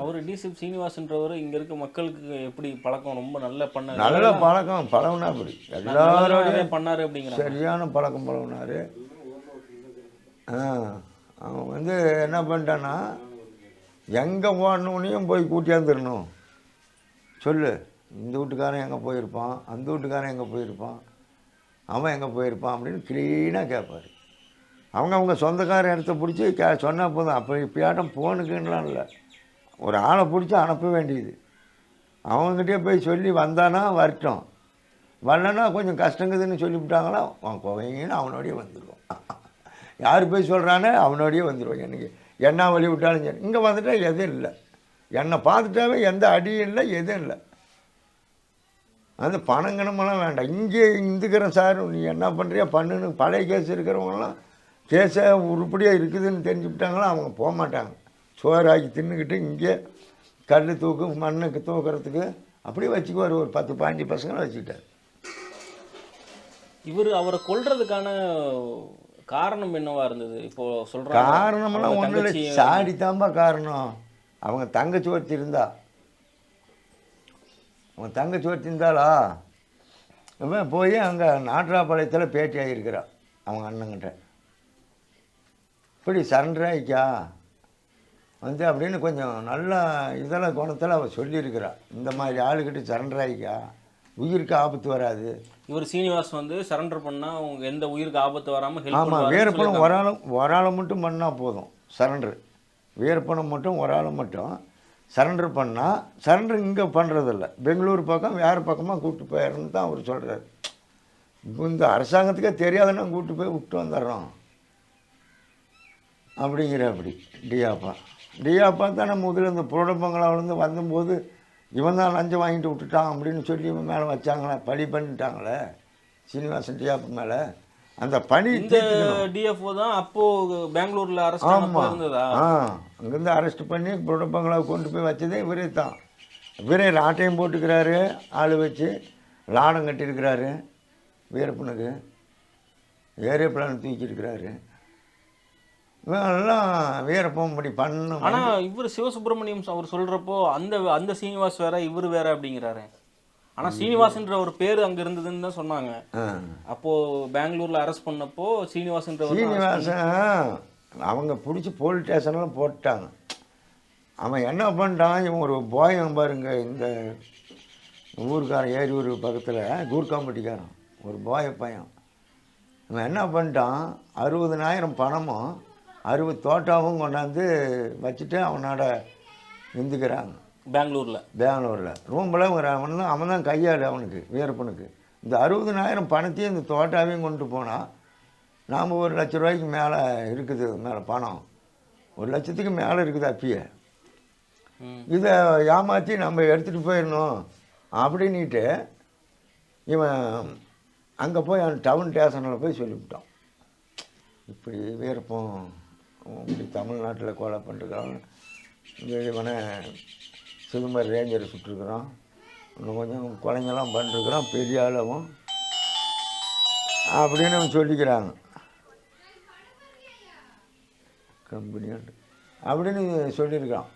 அவர் டிசிப் சீனிவாசன்றவர் இங்கே இருக்க மக்களுக்கு எப்படி பழக்கம் ரொம்ப நல்ல நல்ல பழக்கம் பழகுனா அப்படி எல்லாரோடையும் பண்ணார் அப்படிங்கிற சரியான பழக்கம் பழகுனார். அவன் வந்து என்ன பண்ணிட்டான்னா எங்கே போடணுன்னையும் போய் கூட்டியாந்துடணும். சொல்லு, இந்த வீட்டுக்காரன் எங்கே போயிருப்பான், அந்த வீட்டுக்காரன் எங்கே போயிருப்பான், அவன் எங்கே போயிருப்பான் அப்படின்னு க்ளீனாக கேட்பார். அவங்க சொந்தக்கார இடத்த பிடிச்சி சொன்னால் போதும். அப்போ இப்போயாட்டம் ஃபோனுக்குன்னலாம் இல்லை, ஒரு ஆளை பிடிச்சி அனுப்ப வேண்டியது. அவங்ககிட்டே போய் சொல்லி வந்தானா வரட்டும், வரலன்னா கொஞ்சம் கஷ்டங்குதுன்னு சொல்லிவிட்டாங்களா அவன் கோவைங்கன்னு அவனோடையே வந்துடுவான். யார் போய் சொல்கிறானே அவனோடையே வந்துடுவான். எனக்கு என்ன வழி விட்டாலும் சரி, இங்கே வந்துட்டா எதுவும் இல்லை, என்னை பார்த்துட்டாவே எந்த அடியும் இல்லை, எதுவும் இல்லை. அந்த பணங்கணமெல்லாம் வேண்டாம், இங்கே இருந்துக்கிறேன் சார், நீ என்ன பண்ணுறியா பண்ணுன்னு பழைய கேஸ் இருக்கிறவங்களாம் கேஸை உருப்படியாக இருக்குதுன்னு தெரிஞ்சுக்கிட்டாங்களா அவங்க போக மாட்டாங்க. சோறாக்கி தின்னுக்கிட்டு இங்கே கல் தூக்கு மண்ணுக்கு தூக்கிறதுக்கு அப்படியே வச்சுக்குவார். ஒரு 10-15 பசங்களை வச்சுக்கிட்டார். இவர் அவரை கொல்றதுக்கான காரணம் என்னவா இருந்தது இப்போ சொல்கிறாங்க? காரணமெல்லாம் ஒன்றும் இல்லை, சாடி தான்பா காரணம். அவங்க தங்கச்சி ஒருத்தி இருந்தா, அவன் தங்கச்சி ஒருத்தி இருந்தாளா, இவன் போய் அங்கே நாட்ராபாளையத்தில் பேட்டி ஆகியிருக்கிறா அவங்க அண்ணங்கிட்ட. இப்படி சரண்டர் ஆகிக்கா வந்து அப்படின்னு கொஞ்சம் நல்ல இதெல்லாம் குணத்தில் அவள் சொல்லியிருக்கிறா. இந்த மாதிரி ஆளுக்கிட்ட சரண்டர் ஆகிக்கா, உயிருக்கு ஆபத்து வராது. இவர் சீனிவாஸ் வந்து சரண்டர் பண்ணால் அவங்க எந்த உயிருக்கு ஆபத்து வராமல் ஹெல்ப் ஆமாம், வீரப்பணம் ஒரு ஆளை மட்டும் பண்ணால் போதும் சரண்டர். வீரப்பணம் மட்டும் ஒரு ஆளை மட்டும் சரண்டர் பண்ணால், சரண்டர் இங்கே பண்ணுறதில்ல, பெங்களூர் பக்கம் வேறு பக்கமாக கூப்பிட்டு போயிடணுன்னு தான் அவர் சொல்கிறார். இந்த அரசாங்கத்துக்கே தெரியாதுன்னா கூப்பிட்டு போய் விட்டு வந்துடுறோம் அப்படிங்கிற. அப்படி டிஆப்பா தான் நம்ம முதல்ல இந்த புரோடப்பங்களாவிலேருந்து வந்தபோது இவன் தான் லஞ்சம் வாங்கிட்டு விட்டுட்டான் அப்படின்னு சொல்லி இவன் மேலே வச்சாங்களே, பழி பண்ணிட்டாங்களே சீனிவாசன் டிஆப் மேலே. அந்த பணி டிஎஃப்ஓ தான் அப்போது பெங்களூரில் அரெஸ்ட். ஆமாம், அங்கேருந்து அரெஸ்ட் பண்ணி புரோடப்பங்களாவை கொண்டு போய் வச்சதே இவரே தான். இவரே லாட்டையும் போட்டுக்கிறாரு, ஆள் வச்சு லாடம் கட்டியிருக்கிறாரு, வீரப்பனுக்கு ஏரோப்ளான் தூக்கியிருக்கிறாரு. இவங்கெல்லாம் வீரப்பம் இப்படி பண்ணணும். ஆனால் இவர் சிவசுப்பிரமணியம் அவர் சொல்கிறப்போ அந்த சீனிவாஸ் வேற இவர் வேற அப்படிங்கிறாரு. ஆனால் சீனிவாசன்ற ஒரு பேர் அங்கே இருந்ததுன்னு தான் சொன்னாங்க. அப்போது பெங்களூரில் அரெஸ்ட் பண்ணப்போ சீனிவாசன் அவங்க பிடிச்சி போலீஸ் ஸ்டேஷன்லாம் போட்டாங்க. அவன் என்ன பண்ணிட்டான், இவன் ஒரு போயம் பாருங்க, இந்த ஊருக்காரன் ஏரியூர் பக்கத்தில் கூர்காம்பட்டிக்காரன் ஒரு போய பையன். இவன் என்ன பண்ணிட்டான், 60,000 பணமும் 60 தோட்டாவும் கொண்டாந்து வச்சுட்டு அவனோட இருந்துக்கிறாங்க பெங்களூரில் ரூமில். அவன் தான் கையாடு அவனுக்கு, வீரப்பனுக்கு. இந்த 60,000 பணத்தையும் இந்த தோட்டாவையும் கொண்டு போனால் நாம் 1,00,000 ரூபாய்க்கு மேலே இருக்குது, மேலே பணம் 1,00,000க்கு மேலே இருக்குது அப்பயே. இதை ஏமாற்றி நம்ம எடுத்துகிட்டு போயிடணும் அப்படின்ட்டு இவன் அங்கே போய் அவன் டவுன் ஸ்டேஷனில் போய் சொல்லிவிட்டான். இப்படி வீரப்பம் இப்படி தமிழ்நாட்டில் கொலை பண்ணிருக்கிறான், இங்கே இவனை சிதம்பரம் ரேஞ்சரை சுட்டுருக்குறான், இன்னும் கொஞ்சம் குழந்தைலாம் பண்ணிருக்கிறான், பெரிய ஆளவும் அப்படின்னு அவன் சொல்லிக்கிறாங்க கம்பெனியாண்டு அப்படின்னு சொல்லியிருக்கான்.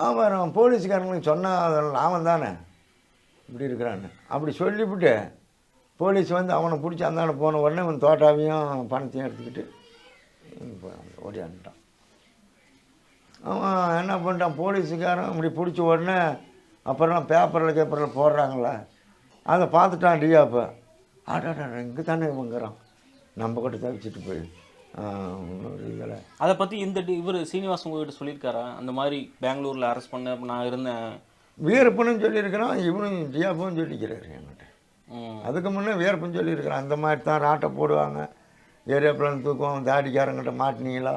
அவன் போலீஸ்காரங்களுக்கு சொன்னால் அதில் லாபம் தானே இப்படி இருக்கிறான்னு அப்படி சொல்லிவிட்டு போலீஸ் வந்து அவனை பிடிச்சி அந்தாண்ட போன உடனே அவன் தோட்டாவையும் பணத்தையும் எடுத்துக்கிட்டு ஓடியான்ட்டான். அவன் என்ன பண்ணிட்டான், போலீஸுக்காரன் இப்படி பிடிச்ச உடனே அப்புறம் பேப்பரில் போடுறாங்கள, அதை பார்த்துட்டான் டிஆப்பை. ஆடாடா இங்கே தானே இவங்கிறான், நம்ம கிட்ட தவிச்சிட்டு போய் இன்னொரு இதில் அதை பற்றி இவர் சீனிவாசன் உங்ககிட்ட சொல்லியிருக்காரா? அந்த மாதிரி பெங்களூரில் அரெஸ்ட் பண்ண நான் இருந்தேன், வீரப்பனும் சொல்லியிருக்கிறான், இவனும் டிஆப்பும் சொல்லிக்கிறாரு என்கிட்ட. அதுக்கு முன்னே வீரப்பன் சொல்லியிருக்கிறான், அந்த மாதிரி தான் ராட்டை போடுவாங்க, ஏரோப்ளான் தூக்குவோம், தாடிக்காரங்கிட்ட மாட்டினீங்களா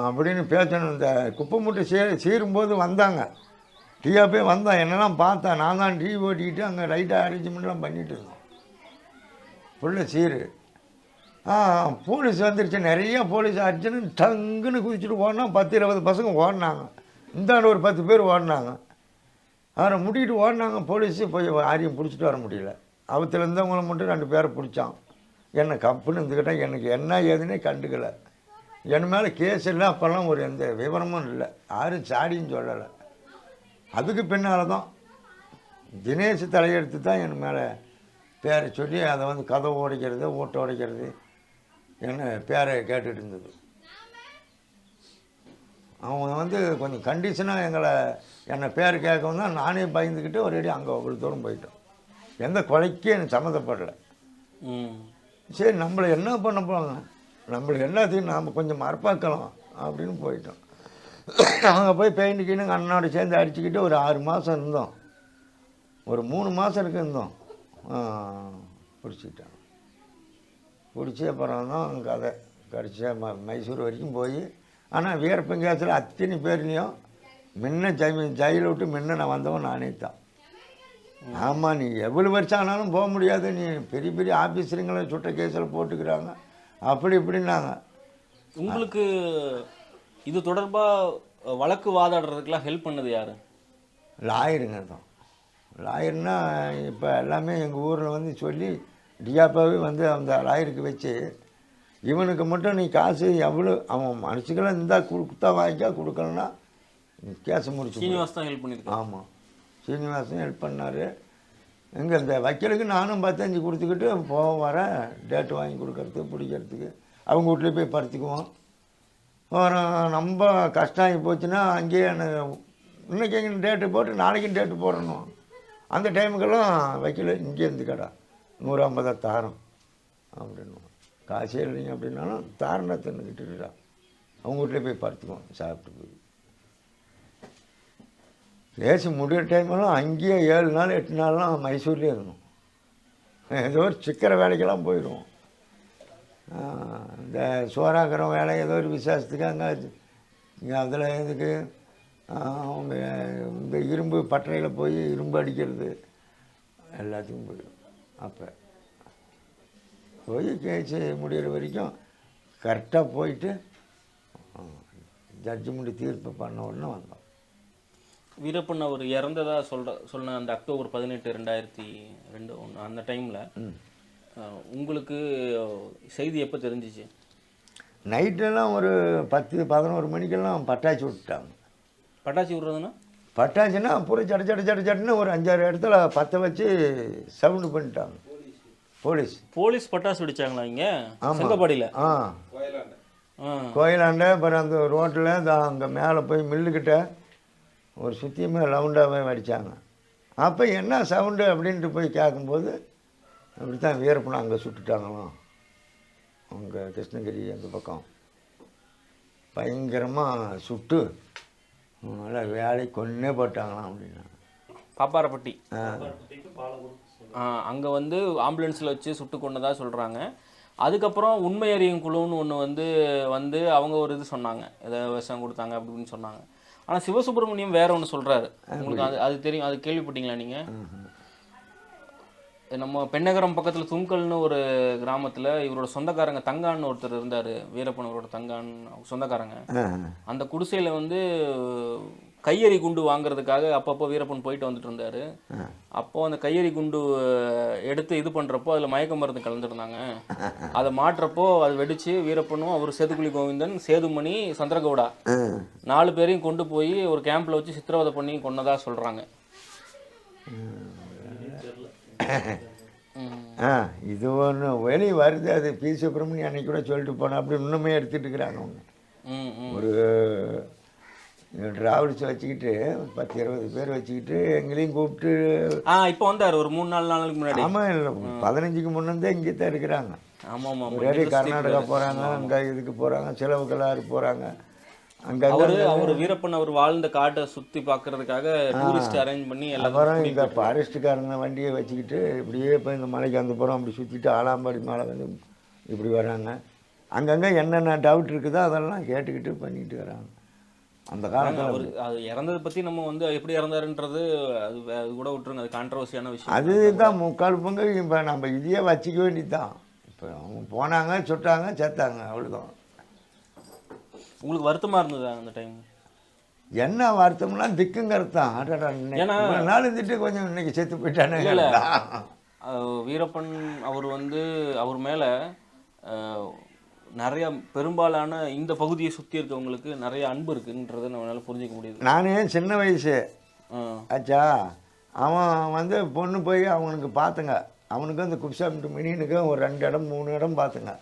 அப்படின்னு பேசணும். இந்த குப்பை மூட்டை சீரும்போது வந்தாங்க, டிஆப்பே வந்தான், என்னெல்லாம் பார்த்தேன், நான் தான் டீ ஓட்டிக்கிட்டு அங்கே ரைட்டாக அரேஞ்ச்மெண்ட்லாம் பண்ணிகிட்டு இருந்தோம் ஃபுல்லாக சீரு. போலீஸ் வந்துருச்சு, நிறைய போலீஸ் அடிச்சுன்னு டங்குன்னு குதிச்சுட்டு ஓடினா 10-20 பசங்க ஓடினாங்க, இந்தாண்ட ஒரு 10 பேர் ஓடினாங்க. அவரை முட்டிகிட்டு ஓடினாங்க, போலீஸு போய் யாரையும் பிடிச்சிட்டு வர முடியல. அவத்தில் இருந்தவங்களை மட்டும் 2 பேரை பிடிச்சான். என்னை கப்புன்னு இருந்துக்கிட்டால் எனக்கு என்ன ஏதுன்னே கண்டுக்கலை. என் மேலே கேஸ் இல்லை, அப்போல்லாம் ஒரு எந்த விவரமும் இல்லை, யாரும் சாடின்னு சொல்லலை. அதுக்கு பின்னால் தான் தினேஷ் தலையெடுத்து தான் என் மேலே பேரை சொல்லி அதை வந்து கதவை உடைக்கிறது, ஓட்டை உடைக்கிறது, என்ன பேரை கேட்டுட்டு இருந்தது. அவங்க வந்து கொஞ்சம் கண்டிஷனாக என்னை பேர் கேட்கவும் தான் நானே பயந்துக்கிட்டு ஒரேடி அங்கே அவ்வளோ தூரம் போயிட்டோம். எந்த கொலைக்கும் எனக்கு சம்மந்தப்படலை. சரி, நம்மளை என்ன பண்ண போகிறாங்க, நம்மளுக்கு எல்லாத்தையும் நாம் கொஞ்சம் மறப்பாக்கலாம் அப்படின்னு போயிட்டோம். அங்கே போய் பெயிண்ட்டுக்கின்னு அண்ணனோட சேர்ந்து அடிச்சுக்கிட்டு ஒரு 6 மாதம் இருந்தோம். ஒரு 3 மாதம் இருந்தோம். பிடிச்சிக்கிட்டாங்க. பிடிச்சி அப்புறம் தான் கதை கடைசியாக மைசூர் வரைக்கும் போய், ஆனால் வீரப்பன் கேஸில் அத்தனை பேர்லேயும் முன்ன ஜெயிலை விட்டு முன்ன நான் வந்தவன் நானே தான். ஆமாம், நீ எவ்வளோ வருஷம் ஆனாலும் போக முடியாது, நீ பெரிய பெரிய ஆஃபீஸருங்களை சுட்ட கேஸில் போட்டுக்கிறாங்க அப்படி இப்படின்னாங்க. உங்களுக்கு இது தொடர்பாக வழக்கு வாதாடுறதுக்கெலாம் ஹெல்ப் பண்ணது யார்? லாயருங்க தான். லாயர்னா இப்போ எல்லாமே எங்கள் ஊரில் வந்து சொல்லி டிஆப்பாவே வந்து அந்த லாயருக்கு வச்சு, இவனுக்கு மட்டும் நீ காசு எவ்வளோ அவன் மனுஷங்களாம் இருந்தால் கொடுத்தா வாங்கிக்கா, கொடுக்கலன்னா கேஸை முடிச்சு. சீனிவாஸ் தான் ஹெல்ப் பண்ணியிருக்கேன். ஆமாம், சீனிவாசன் ஹெல்ப் பண்ணார். எங்கே இந்த வக்கீலுக்கு நானும் 10-5 கொடுத்துக்கிட்டு வர டேட்டு வாங்கி கொடுக்கறதுக்கு பிடிக்கிறதுக்கு அவங்க வீட்லேயே போய் படுத்துக்குவோம். அப்புறம் ரொம்ப கஷ்டம் ஆகி போச்சுன்னா அங்கேயே இன்றைக்கி எங்கே டேட்டு போட்டு நாளைக்கும் டேட்டு போடணும். அந்த டைமுக்கெல்லாம் வக்கீல் இங்கேருந்து கடை 150 தாரம் அப்படின்னு, காசே இல்லைங்க அப்படின்னாலும் தாரணை தின்னுக்கிட்டு அவங்க வீட்டில் போய் படுத்துக்குவோம் சாப்பிட்டு போய். கேஸ் முடிகிற டைமெல்லாம் அங்கேயே 7 நாள் 8 நாள்லாம் மைசூர்லேயே இருந்தோம். ஏதோ ஒரு சிக்கிற வேலைக்கெல்லாம் போயிடுவோம். இந்த சோறாக்கிற வேலை ஏதோ ஒரு விசேஷத்துக்கு அங்கே அதில் இதுக்கு அவங்க இந்த இரும்பு பட்டறையில் போய் இரும்பு அடிக்கிறது எல்லாத்துக்கும் போயிடும். அப்போ போய் கேஸ் முடிகிற வரைக்கும் கரெக்டாக போயிட்டு ஜட்ஜ்மெண்ட் தீர்ப்பு பண்ண உடனே வந்தோம். வீரப்பன் அவர் இறந்ததா சொன்ன அந்த அக்டோபர் 18, 2002 அந்த டைமில் உங்களுக்கு செய்தி எப்போ தெரிஞ்சிச்சு? நைட்டெல்லாம் ஒரு 10-11 மணிக்கெல்லாம் பட்டாச்சு விட்டுட்டாங்க. பட்டாச்சு விட்றதுன்னா பட்டாச்சுன்னா பூரா சட்டுன்னு ஒரு 5-6 இடத்துல பற்ற வச்சு சவுண்டு பண்ணிட்டாங்க போலீஸ். பட்டாசு வெடிச்சாங்களா இங்கே செங்கப்பாடியில்? கோயிலாண்ட அப்புறம் அந்த ரோட்டில் அங்கே மேலே போய் மில்லுக்கிட்ட ஒரு சுற்றியுமே ரவுண்டாகவே வெடித்தாங்க. அப்போ என்ன சவுண்டு அப்படின்ட்டு போய் கேட்கும்போது அப்படி தான் வீரப்பனை அங்கே சுட்டுட்டாங்களாம். அங்கே கிருஷ்ணகிரி அந்த பக்கம் பயங்கரமாக சுட்டு நல்லா வேலை கொன்னே போட்டாங்களாம் அப்படின்னா. பாப்பாரப்பட்டி அங்கே வந்து ஆம்புலன்ஸில் வச்சு சுட்டு கொண்டதாக சொல்கிறாங்க. அதுக்கப்புறம் உண்மை அறியும் குழுன்னு ஒன்று வந்து அவங்க ஒரு இது சொன்னாங்க, ஏதோ விஷம் கொடுத்தாங்க அப்படின்னு சொன்னாங்க. ஆனால் சிவசுப்ரமணியம் வேற ஒன்று சொல்கிறாரு. உங்களுக்கு அது தெரியும், அது கேள்விப்பட்டீங்களா நீங்கள்? நம்ம பெண்ணகரம் பக்கத்தில் தும்கல்னு ஒரு கிராமத்தில் இவரோட சொந்தக்காரங்க தங்கான்னு ஒருத்தர் இருந்தார். வீரப்பன் அவரோட சொந்தக்காரங்க. அந்த குடிசையில் வந்து கையெறி குண்டு வாங்குறதுக்காக அப்பப்போ வீரப்பன் போயிட்டு வந்துட்டு இருந்தார். அப்போது அந்த கையெறி குண்டு எடுத்து இது பண்ணுறப்போ அதில் மயக்க மருந்து கலந்துருந்தாங்க. அதை மாட்டுறப்போ அது வெடித்து வீரப்பனும் அவர் சேதுக்குழி கோவிந்தன், சேதுமணி, சந்திரகவுடா 4 பேரையும் கொண்டு போய் ஒரு கேம்பில் வச்சு சித்திரவதை பண்ணி கொன்னதாக சொல்கிறாங்க. இது ஒன்று வெளியே வருது. அது பி சுப்பிரமணியம் அன்னைக்கு கூட சொல்லிட்டு போனோம். அப்படி இன்னுமே எடுத்துகிட்டு இருக்கிறாங்க அவங்க. ஒரு டிராவல்ஸ் வச்சுக்கிட்டு 10-20 பேர் வச்சுக்கிட்டு எங்களையும் கூப்பிட்டு இப்போ வந்தார் ஒரு 3-4 நாளுக்கு முன்னாடி. ஆமாம், இல்லை 15க்கு முன்னே இங்கே தான் இருக்கிறாங்க. ஒரே கர்நாடகா போகிறாங்க, அங்கே இதுக்கு போகிறாங்க, செலவுக்கெல்லாம் போகிறாங்க. அங்கே அவர் வீரப்பன் அவர் வாழ்ந்த காட்டை சுற்றி பார்க்கறதுக்காக டூரிஸ்ட் அரேஞ்ச் பண்ணி அப்புறம் இந்த ஃபாரஸ்ட்டுக்காரங்க வண்டியை வச்சுக்கிட்டு இப்படியே இப்போ இந்த மலைக்கு அந்த புறம் அப்படி சுற்றிட்டு ஆலாம்பாடி மலை வந்து இப்படி வராங்க. அங்கங்கே என்னென்ன டவுட் இருக்குதோ அதெல்லாம் கேட்டுக்கிட்டு பண்ணிக்கிட்டு வராங்க. அந்த காலத்தில் அது இறந்ததை பற்றி நம்ம வந்து எப்படி இறந்தாருன்றது அது கூட விட்டுருங்க, அது கான்ட்ரவர்சியான விஷயம். அதுதான் முக்கால் பங்கு. இப்போ நம்ம இதையே வச்சுக்க வேண்டியது தான். இப்போ அவங்க போனாங்க, சுட்டாங்க, செத்தாங்க, அவ்வளோதான். உங்களுக்கு வருத்தமாக இருந்ததா அந்த டைம்? என்ன வருத்தம்னா திக்குங்கிறது தான். ஏன்னா நாலு திட்டு கொஞ்சம் இன்னைக்கு செத்து போயிட்டானே. வீரப்பன் அவர் வந்து அவர் மேலே நிறைய பெரும்பாலான இந்த பகுதியை சுற்றி இருக்கவங்களுக்கு நிறைய அன்பு இருக்குன்றதை நம்மளால புரிஞ்சிக்க முடியுது. நானே சின்ன வயசு ஆச்சா, அவன் வந்து பொண்ணு போய் அவனுக்கு பார்த்துங்க, அவனுக்கும் அந்த குப்சாமிட்டு மினினுக்கும் ஒரு 2 இடம் 3 இடம் பார்த்துங்க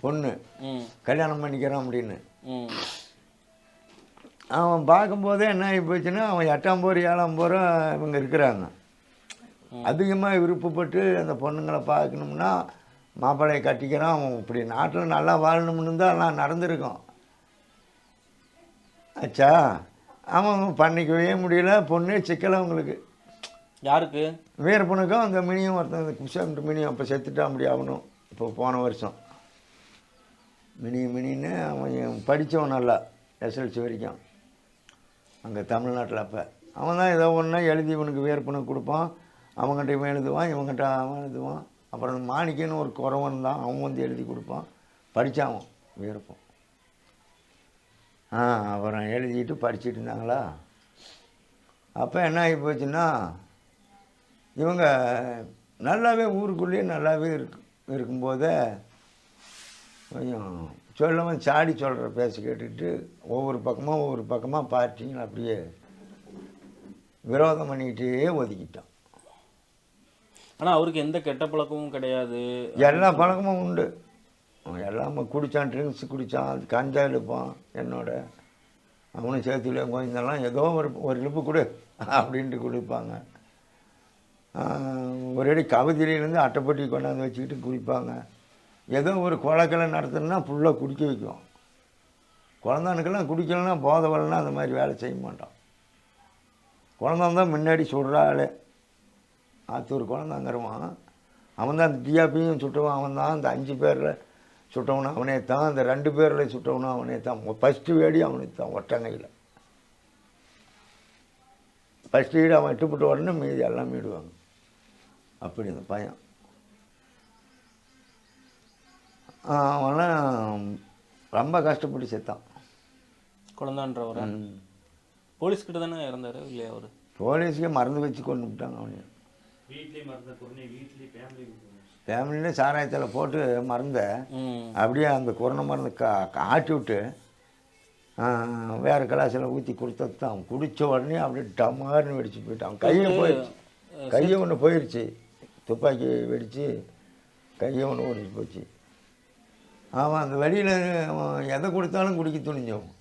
பொண்ணு கல்யாணம் பண்ணிக்கிறான் அப்படின்னு. அவன் பார்க்கும்போதே என்ன ஆகி போச்சுன்னா, அவன் 8ஆம் போர் 7ஆம் போரும் இவங்க இருக்கிறாங்க. அதிகமாக விருப்பப்பட்டு அந்த பொண்ணுங்களை பார்க்கணும்னா மாப்பிள்ளையை கட்டிக்கிறான். அவன் இப்படி நாட்டில் நல்லா வாழணும்னு தான் எல்லாம் நடந்திருக்கும். ஆச்சா, அவன் பண்ணிக்கவே முடியல. பொண்ணே சிக்கலை அவங்களுக்கு. யாருக்கு? வீரப்பனுக்கும் அந்த மினியும் ஒருத்தன் குஷாமிட்டு மினியும் அப்போ செத்துட்டான் அப்படி ஆகணும். இப்போ போன வருஷம் மினின்னு அவன் படித்தவன் நல்லா எஸ்எல்சி வரைக்கும் அங்கே தமிழ்நாட்டில். அப்போ அவன் தான் ஏதோ ஒன்றா எழுதி இவனுக்கு வீரப்பனுக்கு கொடுப்பான். அவங்ககிட்ட இவன் எழுதுவான், இவங்ககிட்ட அவன் எழுதுவான். அப்புறம் மாணிக்கன்னு ஒரு குறவன் தான், அவன் வந்து எழுதி கொடுப்பான். படித்தான் வீரப்பன். அப்புறம் எழுதிட்டு படிச்சுட்டு இருந்தாங்களா. அப்போ என்ன ஆகி போச்சுன்னா, இவங்க நல்லாவே ஊருக்குள்ளேயே நல்லாவே இருக்கும்போதே கொஞ்சம் சொல்லவன் சாடி சொல்கிற பேச கேட்டுக்கிட்டு ஒவ்வொரு பக்கமாக பார்ட்டிங்களை அப்படியே விரோதம் பண்ணிக்கிட்டே ஒதுக்கிட்டான். ஆனால் அவருக்கு எந்த கெட்ட பழக்கமும் கிடையாது. எல்லா பழக்கமும் உண்டு. எல்லாமே குடித்தான், ட்ரிங்க்ஸ் குடித்தான், கஞ்சா இழுப்பான். என்னோட அவனும் சேர்த்துல கொஞ்சம் ஏதோ ஒரு இழுப்பு கொடு அப்படின்ட்டு குடிப்பாங்க. ஒரு அடி கவிதையிலேருந்து அட்டைப்பட்டி கொண்டாந்து வச்சுக்கிட்டு குடிப்பாங்க. ஏதோ ஒரு கொலைக்கலை நடத்தணுன்னா ஃபுல்லாக குடிக்க வைக்கும். குழந்தானுக்கெல்லாம் குடிக்கலன்னா போதை வரலன்னா அந்த மாதிரி வேலை செய்ய மாட்டான். குழந்தான் தான் முன்னாடி சுடுறாள். ஆத்தூர் குழந்தாங்கிறவான் அவன் தான் அந்த டிஆபியும் சுட்டவன் அவன் தான். அந்த 5 பேரில் சுட்டவனும் அவனே தான். அந்த 2 பேரில் சுட்டவனும் அவனே தான். ஃபஸ்ட்டு வேடி அவனே தான். ஒட்டங்கையில் ஃபஸ்ட்டு வீடு அவன் இட்டுப்பட்டு உடனே மீதி எல்லாம் மீடுவாங்க. அப்படி அந்த பையன் அவெல்லாம் ரொம்ப கஷ்டப்பட்டு செத்தான். குழந்தான்றவர் போலீஸ்கிட்ட தானே இறந்தார் இல்லையா? அவர் போலீஸுக்கே மருந்து வச்சு கொண்டு விட்டாங்க. அவனையும் ஃபேமிலியிலே சாராயத்தில் போட்டு மருந்தை அப்படியே அந்த கொரோனா மருந்து ஆட்டி விட்டு வேறு கலாசில் ஊற்றி கொடுத்தது தான். அவன் குடித்த உடனே அப்படியே டமார்னு வெடிச்சு போயிட்டான். கையை ஒன்று போயிடுச்சு. துப்பாக்கி வெடித்து கையை ஒன்று ஓடிச்சு போச்சு. அவன் அந்த வழியில் எதை கொடுத்தாலும் குடிக்க துணிஞ்சவன்.